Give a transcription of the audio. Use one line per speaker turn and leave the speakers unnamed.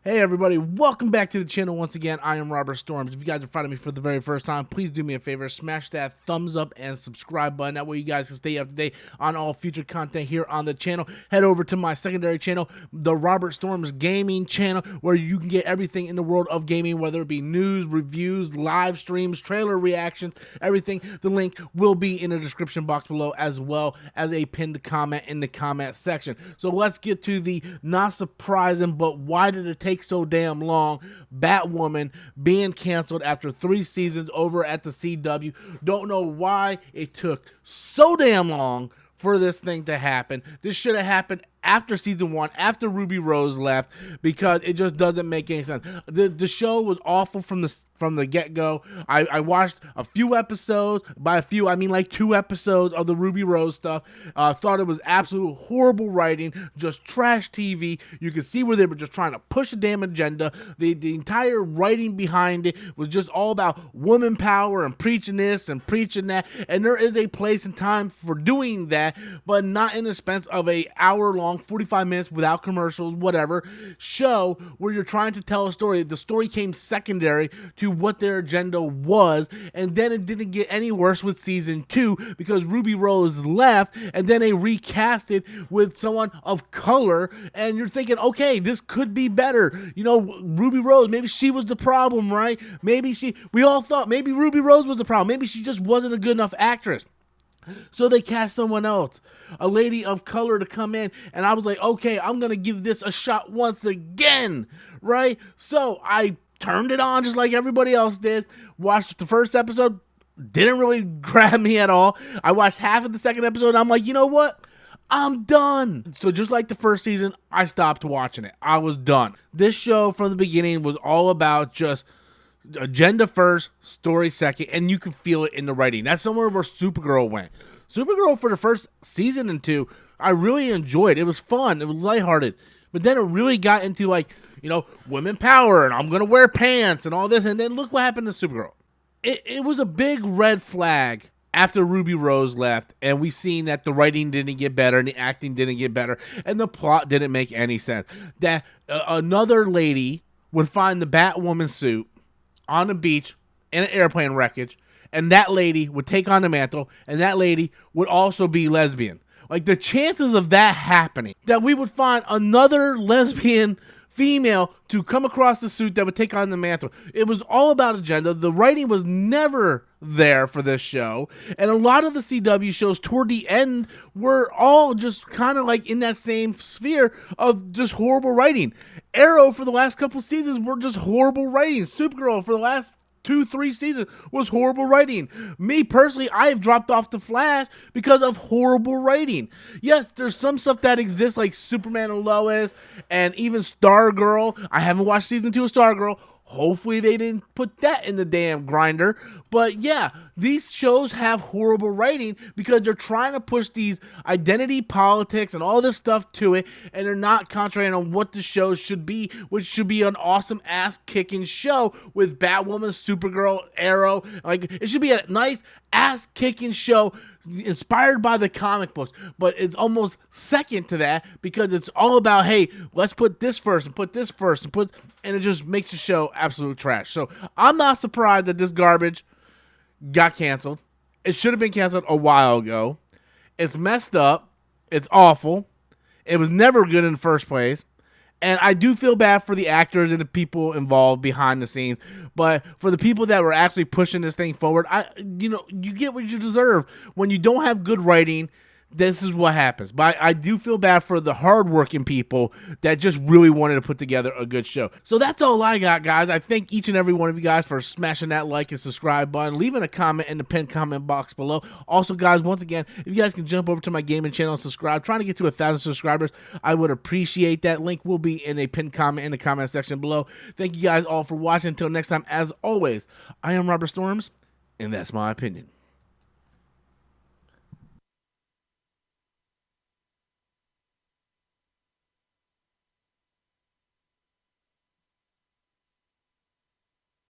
Hey everybody, welcome back to the channel once again. I am Robert Storms. If you guys are finding me for the very first time, please do me a favor, smash that thumbs up and subscribe button. That way you guys can stay up to date on all future content here on the channel. Head over to my secondary channel, the Robert Storms Gaming channel, where you can get everything in the world of gaming, whether it be news, reviews, live streams, trailer reactions, everything. The link will be in the description box below, as well as a pinned comment in the comment section. So let's get to the not surprising, but why did it take so damn long? Batwoman being canceled after 3 seasons over at the CW. Don't know why it took so damn long for this thing to happen. This should have happened after season 1, after Ruby Rose left, because it just doesn't make any sense. The show was awful from the get-go. I watched a few episodes. By a few, I mean like 2 episodes of the Ruby Rose stuff. Thought it was absolute horrible writing, just trash TV. You could see where they were just trying to push a damn agenda. The entire writing behind it was just all about woman power and preaching this and preaching that. And there is a place and time for doing that, but not in the expense of a hour-long, 45 minutes without commercials, whatever, show where you're trying to tell a story. The story came secondary to what their agenda was, and then it didn't get any worse with season 2 because Ruby Rose left, and then they recast it with someone of color, and you're thinking, okay, this could be better. You know, Ruby Rose, maybe she was the problem, right? We all thought maybe Ruby Rose was the problem. Maybe she just wasn't a good enough actress. So they cast someone else, a lady of color, to come in, and I was like, okay, I'm going to give this a shot once again, right? So I turned it on just like everybody else did, watched the first episode, didn't really grab me at all. I watched half of the second episode, and I'm like, you know what? I'm done. So just like the first season, I stopped watching it. I was done. This show from the beginning was all about just agenda first, story second, and you can feel it in the writing. That's somewhere where Supergirl went. Supergirl, for the first season and 2, I really enjoyed. It was fun. It was lighthearted. But then it really got into, like, you know, women power, and I'm going to wear pants and all this. And then look what happened to Supergirl. It was a big red flag after Ruby Rose left, and we seen that the writing didn't get better, and the acting didn't get better, and the plot didn't make any sense. That another lady would find the Batwoman suit on the beach in an airplane wreckage, and that lady would take on the mantle, and that lady would also be lesbian. Like, the chances of that happening, that we would find another lesbian female to come across the suit that would take on the mantle. It was all about agenda. The writing was never there for this show, and a lot of the CW shows toward the end were all just kind of like in that same sphere of just horrible writing. Arrow for the last couple seasons were just horrible writing. Supergirl for the last 2-3 seasons was horrible writing. Me personally, I have dropped off the Flash because of horrible writing. Yes, there's some stuff that exists, like Superman and Lois, and even Stargirl. I haven't watched season 2 of Stargirl. Hopefully they didn't put that in the damn grinder. But yeah, these shows have horrible writing because they're trying to push these identity politics and all this stuff to it, and they're not concentrating on what the show should be, which should be an awesome ass-kicking show with Batwoman, Supergirl, Arrow. Like, it should be a nice ass-kicking show inspired by the comic books, but it's almost second to that because it's all about, hey, let's put this first and put this first and it just makes the show absolute trash. So I'm not surprised that this garbage got canceled. It should have been canceled a while ago. It's messed up. It's awful. It was never good in the first place. And I do feel bad for the actors and the people involved behind the scenes, but for the people that were actually pushing this thing forward, you get what you deserve. When you don't have good writing, this is what happens. But I do feel bad for the hardworking people that just really wanted to put together a good show. So that's all I got, guys. I thank each and every one of you guys for smashing that like and subscribe button, leaving a comment in the pinned comment box below. Also, guys, once again, if you guys can jump over to my gaming channel and subscribe, trying to get to 1,000 subscribers, I would appreciate that. Link will be in a pinned comment in the comment section below. Thank you guys all for watching. Until next time, as always, I am Robert Storms, and that's my opinion.